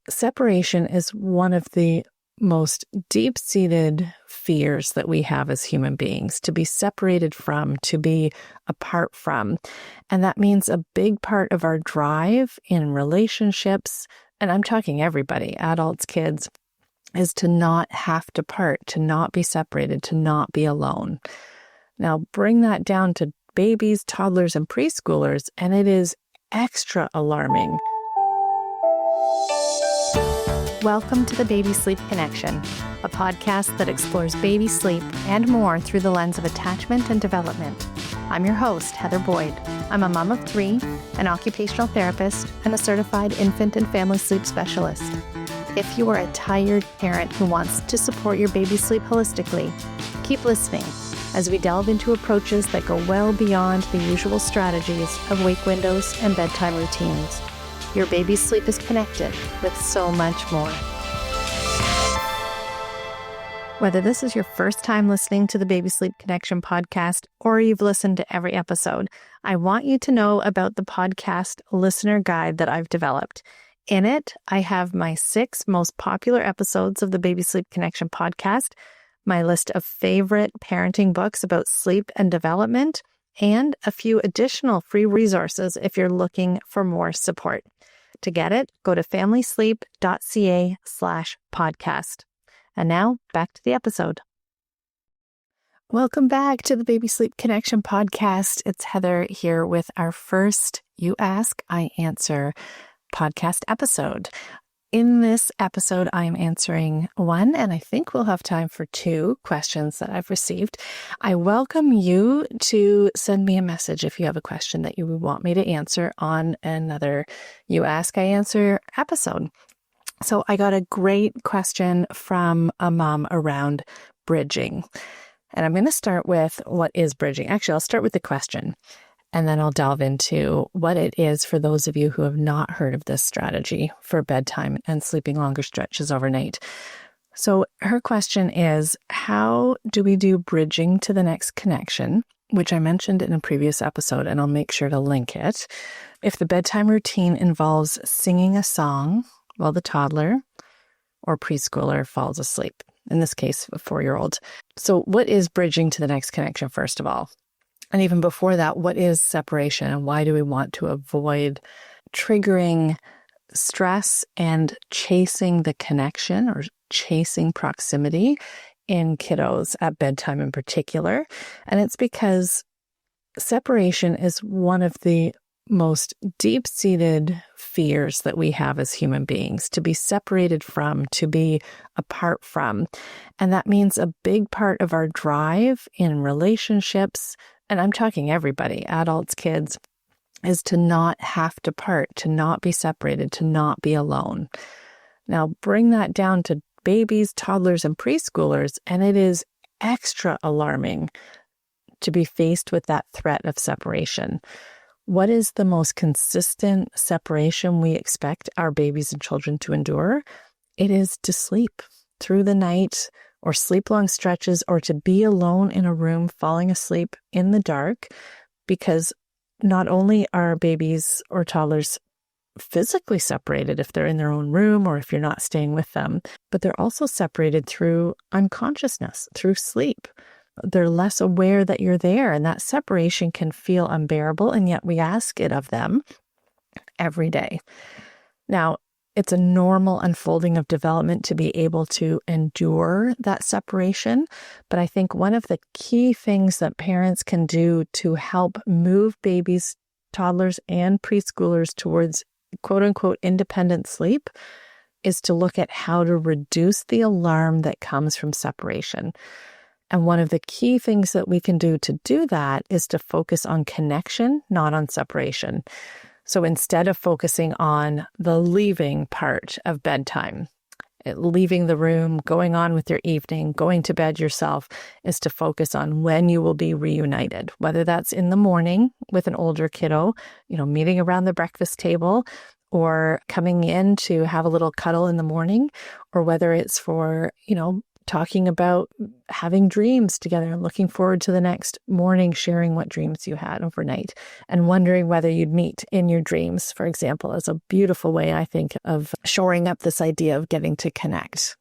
Separation is one of the most deep-seated fears that we have as human beings, to be separated from, to be apart from. And that means a big part of our drive in relationships, and I'm talking everybody, adults, kids, is to not have to part, to not be separated, to not be alone. Now, bring that down to babies, toddlers, and preschoolers, and it is extra alarming. Welcome to the Baby Sleep Connection, a podcast that explores baby sleep and more through the lens of attachment and development. I'm your host, Heather Boyd. I'm a mom of 3, an occupational therapist, and a certified infant and family sleep specialist. If you are a tired parent who wants to support your baby sleep holistically, keep listening as we delve into approaches that go well beyond the usual strategies of wake windows and bedtime routines. Your baby's sleep is connected with so much more. Whether this is your first time listening to the Baby Sleep Connection podcast or you've listened to every episode, I want you to know about the podcast listener guide that I've developed. In it, I have my 6 most popular episodes of the Baby Sleep Connection podcast, my list of favorite parenting books about sleep and development, and a few additional free resources if you're looking for more support. To get it, go to familysleep.ca/podcast. And now, back to the episode. Welcome back to the Baby Sleep Connection podcast. It's Heather here with our first You Ask, I Answer podcast episode. In this episode, I am answering 1, and I think we'll have time for 2 questions that I've received. I welcome you to send me a message if you have a question that you would want me to answer on another You Ask, I Answer episode. So I got a great question from a mom around bridging. And I'm going to start with what is bridging. Actually, I'll start with the question. And then I'll delve into what it is for those of you who have not heard of this strategy for bedtime and sleeping longer stretches overnight. So her question is, how do we do bridging to the next connection, which I mentioned in a previous episode, and I'll make sure to link it, if the bedtime routine involves singing a song while the toddler or preschooler falls asleep, in this case, a 4-year-old. So what is bridging to the next connection, first of all? And even before that, what is separation and why do we want to avoid triggering stress and chasing the connection or chasing proximity in kiddos at bedtime in particular? And it's because separation is one of the most deep-seated fears that we have as human beings, to be separated from, to be apart from. And that means a big part of our drive in relationships, and I'm talking everybody, adults, kids, is to not have to part, to not be separated, to not be alone. Now, bring that down to babies, toddlers, and preschoolers, and it is extra alarming to be faced with that threat of separation. What is the most consistent separation we expect our babies and children to endure? It is to sleep through the night, or sleep long stretches, or to be alone in a room falling asleep in the dark, because not only are babies or toddlers physically separated if they're in their own room or if you're not staying with them, but they're also separated through unconsciousness, through sleep. They're less aware that you're there, and that separation can feel unbearable, and yet we ask it of them every day. Now, it's a normal unfolding of development to be able to endure that separation. But I think one of the key things that parents can do to help move babies, toddlers, and preschoolers towards quote unquote independent sleep is to look at how to reduce the alarm that comes from separation. And one of the key things that we can do to do that is to focus on connection, not on separation. So instead of focusing on the leaving part of bedtime, leaving the room, going on with your evening, going to bed yourself, is to focus on when you will be reunited, whether that's in the morning with an older kiddo, meeting around the breakfast table, or coming in to have a little cuddle in the morning, or whether it's for, talking about having dreams together and looking forward to the next morning, sharing what dreams you had overnight and wondering whether you'd meet in your dreams, for example, is a beautiful way, I think, of shoring up this idea of getting to connect.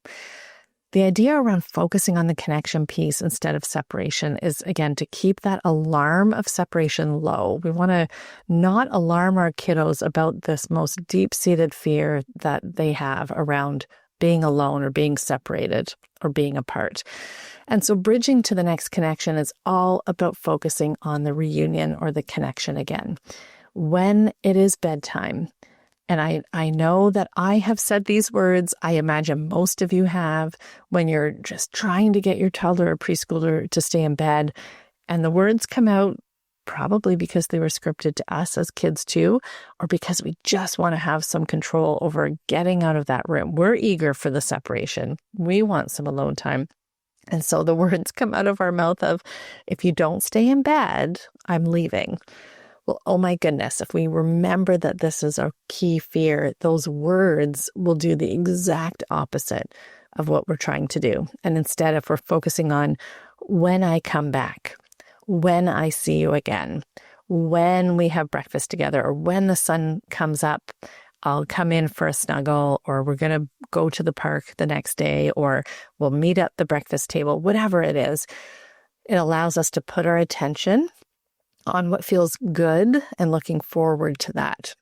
The idea around focusing on the connection piece instead of separation is, again, to keep that alarm of separation low. We want to not alarm our kiddos about this most deep-seated fear that they have around being alone or being separated or being apart. And so bridging to the next connection is all about focusing on the reunion or the connection again. When it is bedtime, and I know that I have said these words, I imagine most of you have, when you're just trying to get your toddler or preschooler to stay in bed, and the words come out probably because they were scripted to us as kids too, or because we just want to have some control over getting out of that room. We're eager for the separation. We want some alone time. And so the words come out of our mouth of, if you don't stay in bed, I'm leaving. Well, oh my goodness, if we remember that this is our key fear, those words will do the exact opposite of what we're trying to do. And instead, if we're focusing on when I come back, when I see you again, when we have breakfast together, or when the sun comes up, I'll come in for a snuggle, or we're going to go to the park the next day, or we'll meet at the breakfast table, whatever it is, it allows us to put our attention on what feels good and looking forward to that.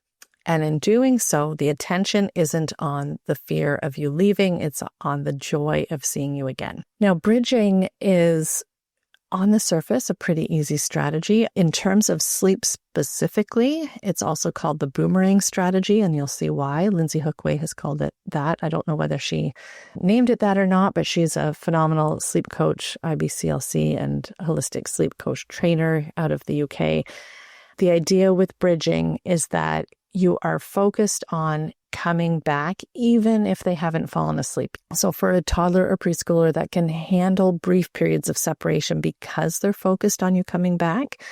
And in doing so, the attention isn't on the fear of you leaving, it's on the joy of seeing you again. Now, bridging is on the surface a pretty easy strategy. In terms of sleep specifically, it's also called the Boomerang strategy, and you'll see why. Lindsay Hookway has called it that. I don't know whether she named it that or not, but she's a phenomenal sleep coach, IBCLC, and holistic sleep coach trainer out of the UK. The idea with bridging is that you are focused on coming back, even if they haven't fallen asleep. So for a toddler or preschooler that can handle brief periods of separation because they're focused on you coming back,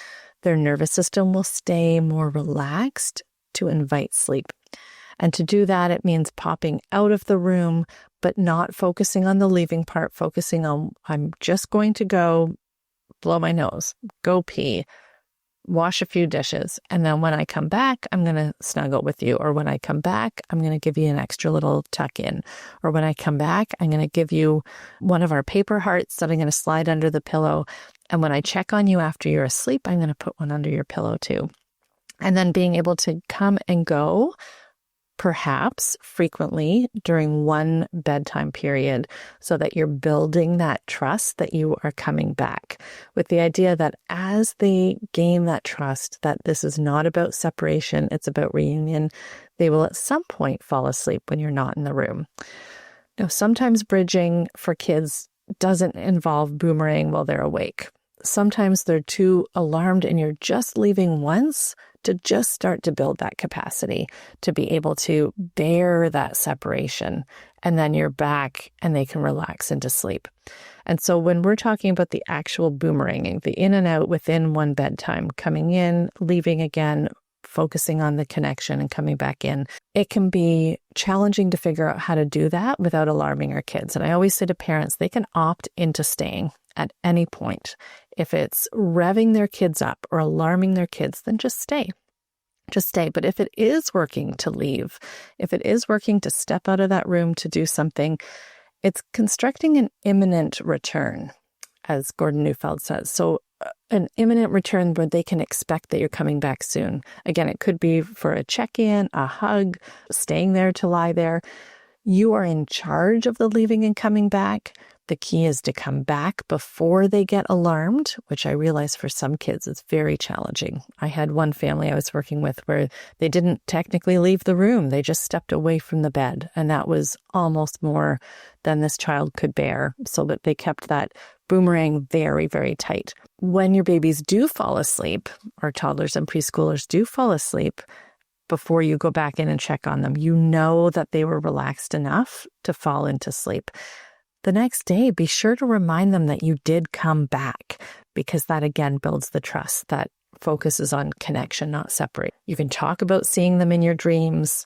their nervous system will stay more relaxed to invite sleep. And to do that, it means popping out of the room, but not focusing on the leaving part, focusing on, I'm just going to go blow my nose, go pee, wash a few dishes. And then when I come back, I'm going to snuggle with you. Or when I come back, I'm going to give you an extra little tuck in. Or when I come back, I'm going to give you one of our paper hearts that I'm going to slide under the pillow. And when I check on you after you're asleep, I'm going to put one under your pillow too. And then being able to come and go, perhaps frequently during one bedtime period, so that you're building that trust that you are coming back, with the idea that as they gain that trust that this is not about separation, it's about reunion, they will at some point fall asleep when you're not in the room. Now, sometimes bridging for kids doesn't involve Boomerang while they're awake. Sometimes they're too alarmed and you're just leaving once to just start to build that capacity to be able to bear that separation. And then you're back and they can relax into sleep. And so when we're talking about the actual boomeranging, the in and out within one bedtime, coming in, leaving again, focusing on the connection and coming back in, it can be challenging to figure out how to do that without alarming our kids. And I always say to parents, they can opt into staying at any point. If it's revving their kids up or alarming their kids, then just stay. Just stay. But if it is working to leave, if it is working to step out of that room to do something, it's constructing an imminent return, as Gordon Neufeld says. So an imminent return where they can expect that you're coming back soon. Again, it could be for a check-in, a hug, staying there to lie there. You are in charge of the leaving and coming back. The key is to come back before they get alarmed, which I realize for some kids is very challenging. I had one family I was working with where they didn't technically leave the room. They just stepped away from the bed. And that was almost more than this child could bear, so that they kept that boomerang very, very tight. When your babies do fall asleep, or toddlers and preschoolers do fall asleep, before you go back in and check on them, you know that they were relaxed enough to fall into sleep. The next day, be sure to remind them that you did come back, because that again builds the trust that focuses on connection, not separate. You can talk about seeing them in your dreams.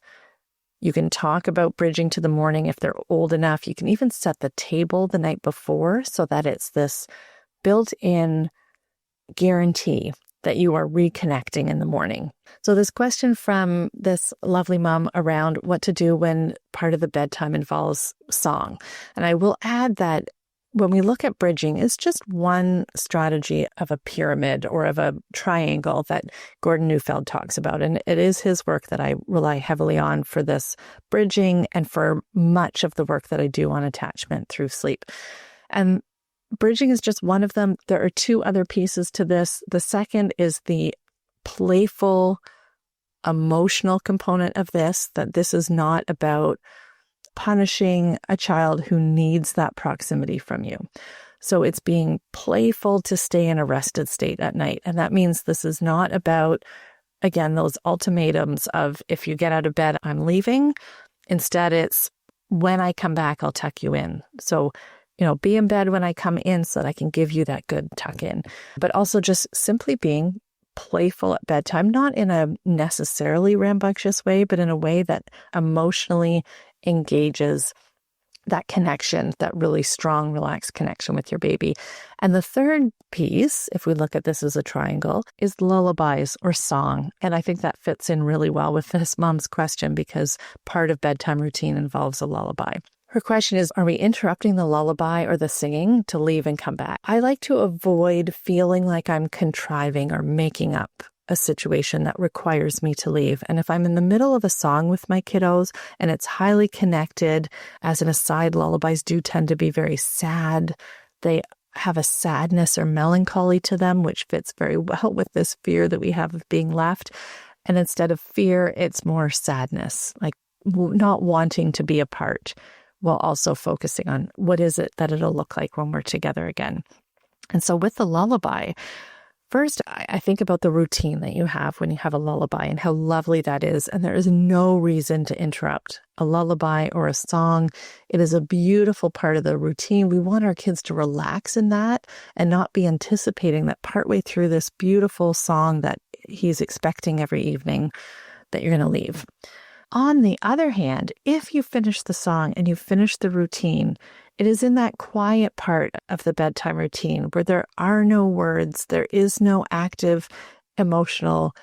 You can talk about bridging to the morning if they're old enough. You can even set the table the night before so that it's this built-in guarantee that you are reconnecting in the morning. So this question from this lovely mom around what to do when part of the bedtime involves song. And I will add that when we look at bridging, it's just one strategy of a pyramid or of a triangle that Gordon Neufeld talks about. And it is his work that I rely heavily on for this bridging and for much of the work that I do on attachment through sleep. And bridging is just one of them. There are two other pieces to this. The second is the playful, emotional component of this, that this is not about punishing a child who needs that proximity from you. So it's being playful to stay in a rested state at night. And that means this is not about, again, those ultimatums of if you get out of bed, I'm leaving. Instead, it's when I come back, I'll tuck you in. So, be in bed when I come in so that I can give you that good tuck in. But also just simply being playful at bedtime, not in a necessarily rambunctious way, but in a way that emotionally engages that connection, that really strong, relaxed connection with your baby. And the third piece, if we look at this as a triangle, is lullabies or song. And I think that fits in really well with this mom's question because part of bedtime routine involves a lullaby. Her question is, are we interrupting the lullaby or the singing to leave and come back? I like to avoid feeling like I'm contriving or making up a situation that requires me to leave. And if I'm in the middle of a song with my kiddos and it's highly connected, as an aside, lullabies do tend to be very sad. They have a sadness or melancholy to them, which fits very well with this fear that we have of being left. And instead of fear, it's more sadness, like not wanting to be apart, while also focusing on what is it that it'll look like when we're together again. And so with the lullaby, first, I think about the routine that you have when you have a lullaby and how lovely that is. And there is no reason to interrupt a lullaby or a song. It is a beautiful part of the routine. We want our kids to relax in that and not be anticipating that partway through this beautiful song that he's expecting every evening that you're going to leave. On the other hand, if you finish the song and you finish the routine, it is in that quiet part of the bedtime routine where there are no words, there is no active emotional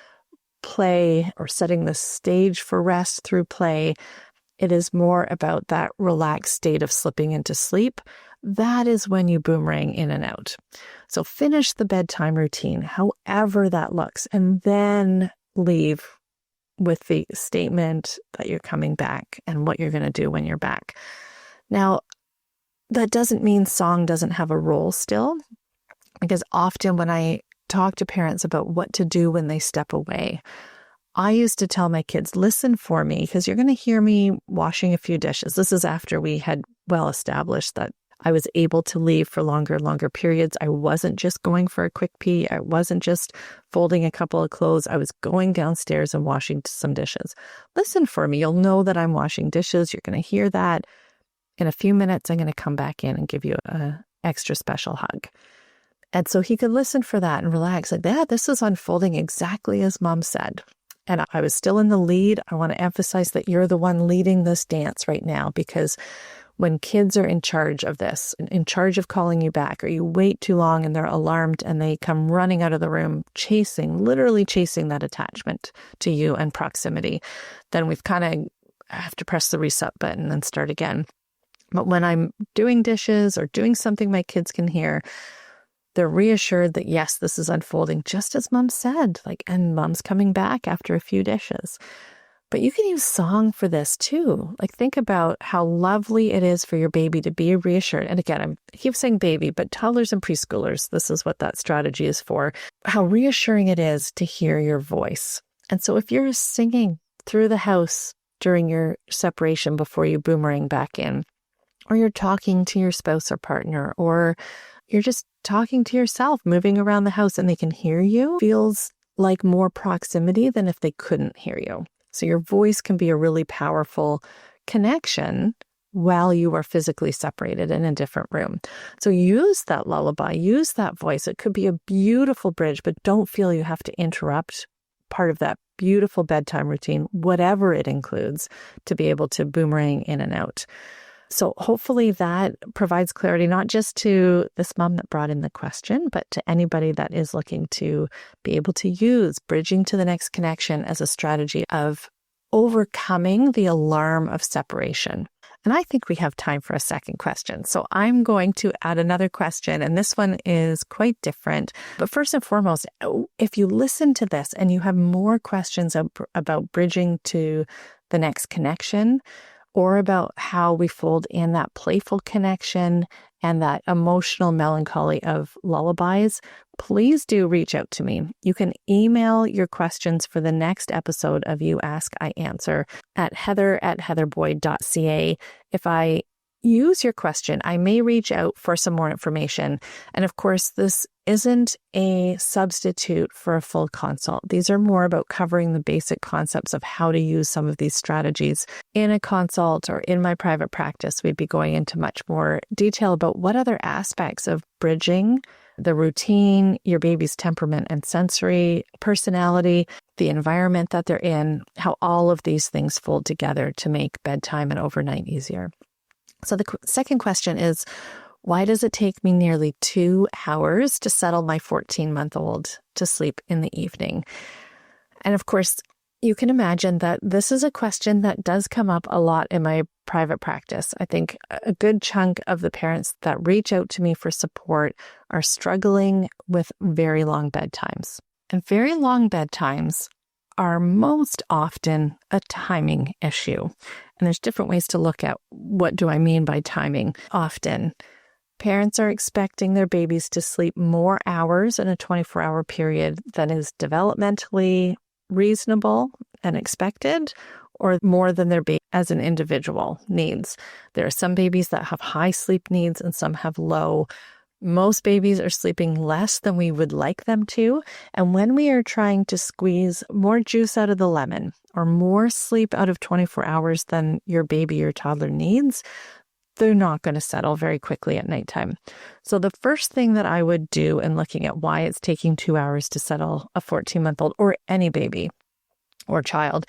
play or setting the stage for rest through play. It is more about that relaxed state of slipping into sleep. That is when you boomerang in and out. So finish the bedtime routine, however that looks, and then leave with the statement that you're coming back and what you're going to do when you're back. Now, that doesn't mean song doesn't have a role still, because often when I talk to parents about what to do when they step away, I used to tell my kids, listen for me, because you're going to hear me washing a few dishes. This is after we had well established that I was able to leave for longer and longer periods. I wasn't just going for a quick pee. I wasn't just folding a couple of clothes. I was going downstairs and washing some dishes. Listen for me. You'll know that I'm washing dishes. You're going to hear that. In a few minutes, I'm going to come back in and give you an extra special hug. And so he could listen for that and relax. Like, yeah, this is unfolding exactly as Mom said. And I was still in the lead. I want to emphasize that you're the one leading this dance right now, because when kids are in charge of this, in charge of calling you back, or you wait too long and they're alarmed and they come running out of the room, literally chasing that attachment to you and proximity, then we've kind of have to press the reset button and start again. But when I'm doing dishes or doing something my kids can hear, they're reassured that, yes, this is unfolding just as Mom said, and Mom's coming back after a few dishes. But you can use song for this too. Think about how lovely it is for your baby to be reassured. And again, I keep saying baby, but toddlers and preschoolers, this is what that strategy is for. How reassuring it is to hear your voice. And so if you're singing through the house during your separation before you boomerang back in, or you're talking to your spouse or partner, or you're just talking to yourself, moving around the house and they can hear you, feels like more proximity than if they couldn't hear you. So your voice can be a really powerful connection while you are physically separated in a different room. So use that lullaby, use that voice. It could be a beautiful bridge, but don't feel you have to interrupt part of that beautiful bedtime routine, whatever it includes, to be able to boomerang in and out. So hopefully that provides clarity, not just to this mom that brought in the question, but to anybody that is looking to be able to use bridging to the next connection as a strategy of overcoming the alarm of separation. And I think we have time for a second question. So I'm going to add another question, and this one is quite different. But first and foremost, if you listen to this and you have more questions about bridging to the next connection, or about how we fold in that playful connection and that emotional melancholy of lullabies, please do reach out to me. You can email your questions for the next episode of You Ask, I Answer at heather@heatherboyd.ca. If I use your question, I may reach out for some more information. And of course, this isn't a substitute for a full consult. These are more about covering the basic concepts of how to use some of these strategies. In a consult or in my private practice, we'd be going into much more detail about what other aspects of bridging the routine, your baby's temperament and sensory personality, the environment that they're in, how all of these things fold together to make bedtime and overnight easier. So the second question is, why does it take me nearly 2 hours to settle my 14-month-old to sleep in the evening? And of course, you can imagine that this is a question that does come up a lot in my private practice. I think a good chunk of the parents that reach out to me for support are struggling with very long bedtimes. And very long bedtimes are most often a timing issue. And there's different ways to look at what do I mean by timing. Often, parents are expecting their babies to sleep more hours in a 24-hour period than is developmentally reasonable and expected, or more than their baby as an individual needs. There are some babies that have high sleep needs and some have low. Most babies are sleeping less than we would like them to. And when we are trying to squeeze more juice out of the lemon or more sleep out of 24 hours than your baby or toddler needs, they're not going to settle very quickly at nighttime. So the first thing that I would do in looking at why it's taking 2 hours to settle a 14-month-old or any baby or child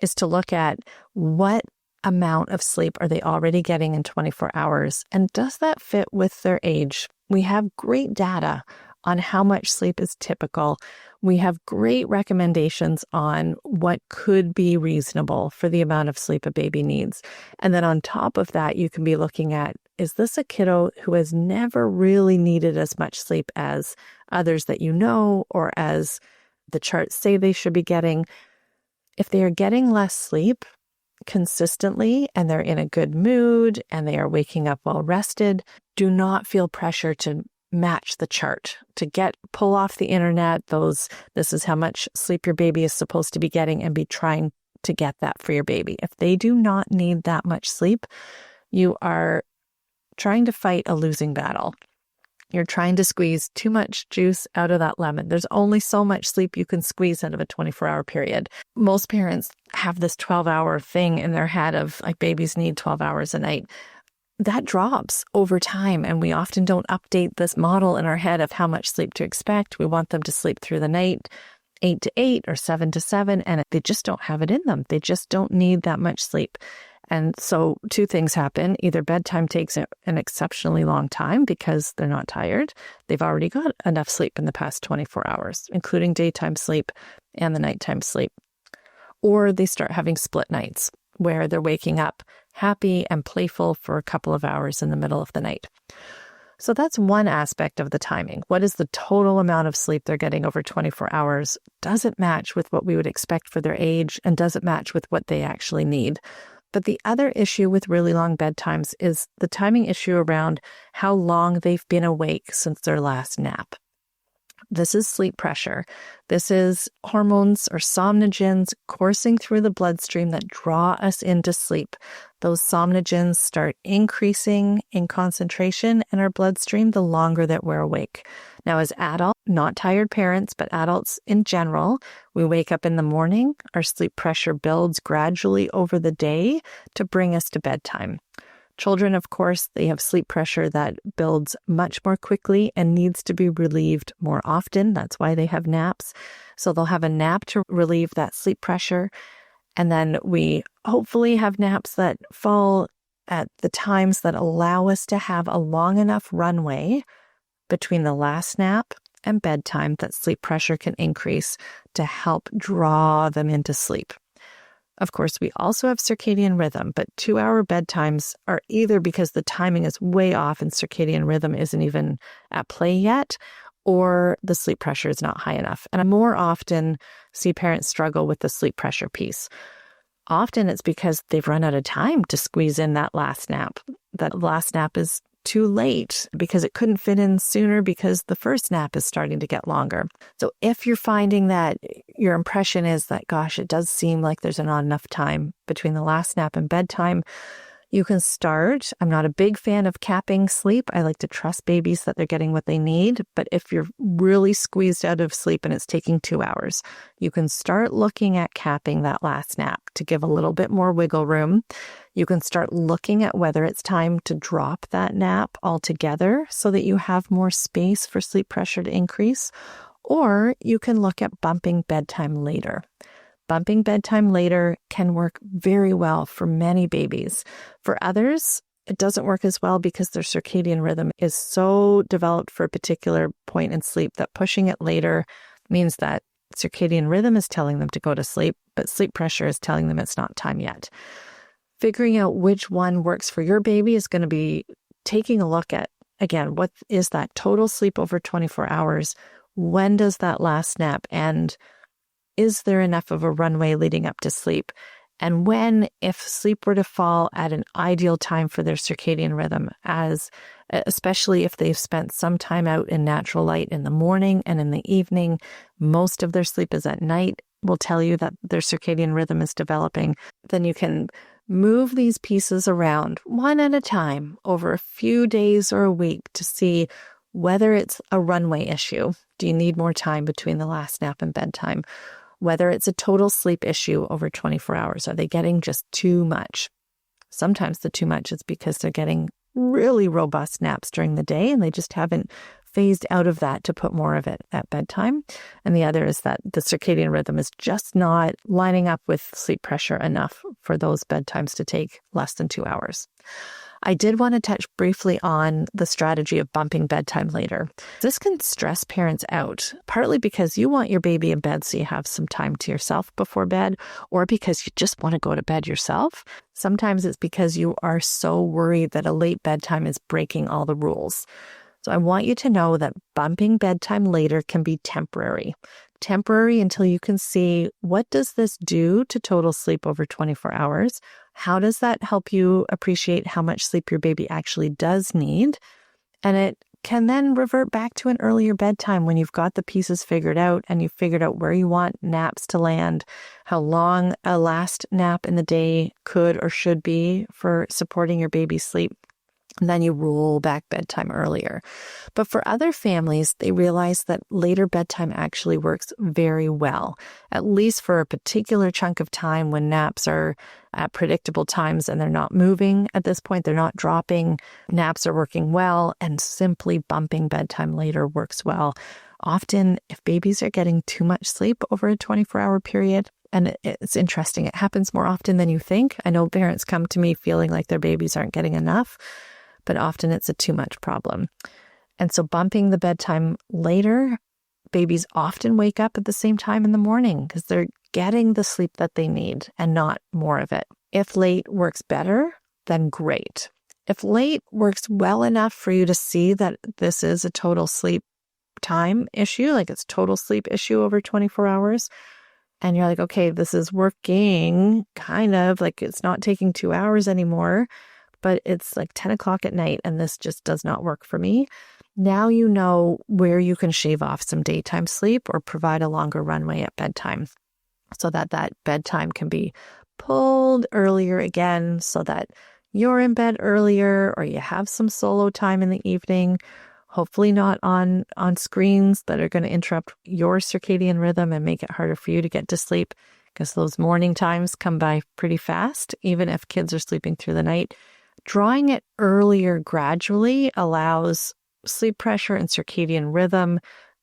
is to look at what amount of sleep are they already getting in 24 hours, and does that fit with their age? We have great data on how much sleep is typical. We have great recommendations on what could be reasonable for the amount of sleep a baby needs. And then on top of that, you can be looking at, is this a kiddo who has never really needed as much sleep as others that you know, or as the charts say they should be getting? If they are getting less sleep consistently and they're in a good mood and they are waking up well rested, do not feel pressure to match the chart, to pull off the internet this is how much sleep your baby is supposed to be getting, and be trying to get that for your baby. If they do not need that much sleep, you are trying to fight a losing battle. You're trying to squeeze too much juice out of that lemon. There's only so much sleep you can squeeze out of a 24-hour period. Most parents have this 12-hour thing in their head of like babies need 12 hours a night. That drops over time, and we often don't update this model in our head of how much sleep to expect. We want them to sleep through the night, 8 to 8 or 7 to 7, and they just don't have it in them. They just don't need that much sleep. And so 2 things happen. Either bedtime takes an exceptionally long time because they're not tired. They've already got enough sleep in the past 24 hours, including daytime sleep and the nighttime sleep. Or they start having split nights where they're waking up happy and playful for a couple of hours in the middle of the night. So that's one aspect of the timing. What is the total amount of sleep they're getting over 24 hours? Does it match with what we would expect for their age? And does it match with what they actually need? But the other issue with really long bedtimes is the timing issue around how long they've been awake since their last nap. This is sleep pressure. This is hormones or somnogens coursing through the bloodstream that draw us into sleep. Those somnogens start increasing in concentration in our bloodstream the longer that we're awake. Now, as adults, not tired parents, but adults in general, we wake up in the morning, our sleep pressure builds gradually over the day to bring us to bedtime. Children, of course, they have sleep pressure that builds much more quickly and needs to be relieved more often. That's why they have naps. So they'll have a nap to relieve that sleep pressure. And then we hopefully have naps that fall at the times that allow us to have a long enough runway between the last nap and bedtime that sleep pressure can increase to help draw them into sleep. Of course, we also have circadian rhythm, but 2-hour bedtimes are either because the timing is way off and circadian rhythm isn't even at play yet, or the sleep pressure is not high enough. And I more often see parents struggle with the sleep pressure piece. Often it's because they've run out of time to squeeze in that last nap. That last nap is too late because it couldn't fit in sooner because the first nap is starting to get longer. So if you're finding that your impression is that, gosh, it does seem like there's not enough time between the last nap and bedtime, you can start. I'm not a big fan of capping sleep. I like to trust babies that they're getting what they need. But if you're really squeezed out of sleep and it's taking 2 hours, you can start looking at capping that last nap to give a little bit more wiggle room. You can start looking at whether it's time to drop that nap altogether so that you have more space for sleep pressure to increase. Or you can look at bumping bedtime later. Bumping bedtime later can work very well for many babies. For others, it doesn't work as well because their circadian rhythm is so developed for a particular point in sleep that pushing it later means that circadian rhythm is telling them to go to sleep, but sleep pressure is telling them it's not time yet. Figuring out which one works for your baby is going to be taking a look at, again, what is that total sleep over 24 hours? When does that last nap end? Is there enough of a runway leading up to sleep? And when, if sleep were to fall at an ideal time for their circadian rhythm, especially if they've spent some time out in natural light in the morning and in the evening, most of their sleep is at night, will tell you that their circadian rhythm is developing, then you can move these pieces around one at a time over a few days or a week to see whether it's a runway issue. Do you need more time between the last nap and bedtime? Whether it's a total sleep issue over 24 hours. Are they getting just too much? Sometimes the too much is because they're getting really robust naps during the day and they just haven't phased out of that to put more of it at bedtime. And the other is that the circadian rhythm is just not lining up with sleep pressure enough for those bedtimes to take less than 2 hours. I did want to touch briefly on the strategy of bumping bedtime later. This can stress parents out, partly because you want your baby in bed so you have some time to yourself before bed, or because you just want to go to bed yourself. Sometimes it's because you are so worried that a late bedtime is breaking all the rules. So I want you to know that bumping bedtime later can be temporary. Temporary until you can see, what does this do to total sleep over 24 hours? How does that help you appreciate how much sleep your baby actually does need? And it can then revert back to an earlier bedtime when you've got the pieces figured out and you've figured out where you want naps to land, how long a last nap in the day could or should be for supporting your baby's sleep. And then you roll back bedtime earlier. But for other families, they realize that later bedtime actually works very well, at least for a particular chunk of time when naps are at predictable times and they're not moving at this point, they're not dropping, naps are working well, and simply bumping bedtime later works well. Often, if babies are getting too much sleep over a 24-hour period, and it's interesting, it happens more often than you think. I know parents come to me feeling like their babies aren't getting enough, but often it's a too much problem. And so bumping the bedtime later, babies often wake up at the same time in the morning because they're getting the sleep that they need and not more of it. If late works better, then great. If late works well enough for you to see that this is a total sleep time issue, like it's total sleep issue over 24 hours, and you're like, okay, this is working, kind of like it's not taking 2 hours anymore, but it's like 10 o'clock at night and this just does not work for me. Now you know where you can shave off some daytime sleep or provide a longer runway at bedtime so that that bedtime can be pulled earlier again so that you're in bed earlier or you have some solo time in the evening, hopefully not on screens that are going to interrupt your circadian rhythm and make it harder for you to get to sleep because those morning times come by pretty fast. Even if kids are sleeping through the night, Drawing it earlier gradually allows sleep pressure and circadian rhythm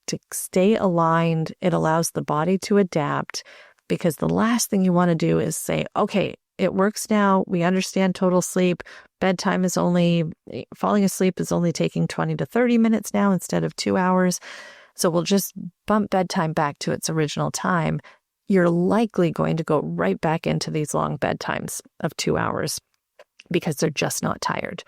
to stay aligned. It allows the body to adapt, because the last thing you want to do is say, okay, it works now. We understand total sleep. Falling asleep is only taking 20 to 30 minutes now instead of 2 hours. So we'll just bump bedtime back to its original time. You're likely going to go right back into these long bedtimes of 2 hours because they're just not tired.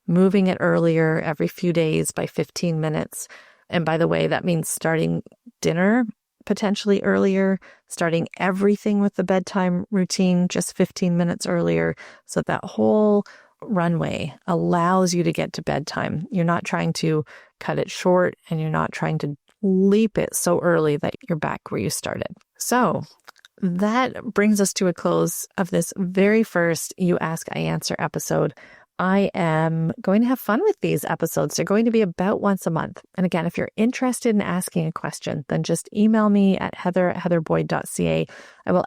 Moving it earlier every few days by 15 minutes. And by the way, that means starting dinner potentially earlier, starting everything with the bedtime routine just 15 minutes earlier. So that whole runway allows you to get to bedtime. You're not trying to cut it short, and you're not trying to leap it so early that you're back where you started. So that brings us to a close of this very first You Ask, I Answer episode. I am going to have fun with these episodes. They're going to be about once a month. And again, if you're interested in asking a question, then just email me at heather@heatherboyd.ca. I will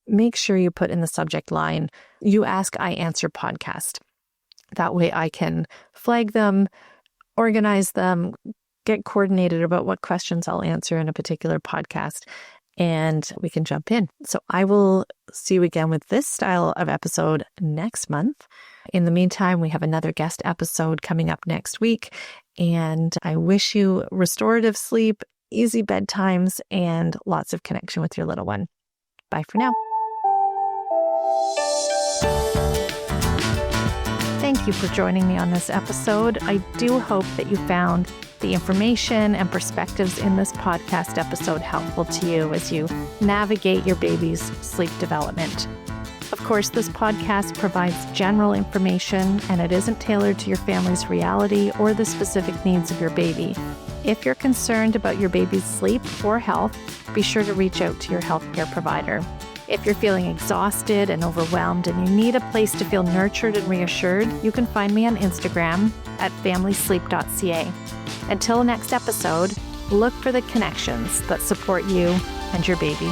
make sure you put in the subject line, You Ask, I Answer podcast. That way I can flag them, organize them, get coordinated about what questions I'll answer in a particular podcast, and we can jump in. So I will see you again with this style of episode next month. In the meantime, we have another guest episode coming up next week, and I wish you restorative sleep, easy bedtimes, and lots of connection with your little one. Bye for now. Thank you for joining me on this episode. I do hope that you found the information and perspectives in this podcast episode helpful to you as you navigate your baby's sleep development. Of course, this podcast provides general information, and it isn't tailored to your family's reality or the specific needs of your baby. If you're concerned about your baby's sleep or health, be sure to reach out to your healthcare provider. If you're feeling exhausted and overwhelmed and you need a place to feel nurtured and reassured, you can find me on Instagram at familysleep.ca. Until next episode, look for the connections that support you and your baby.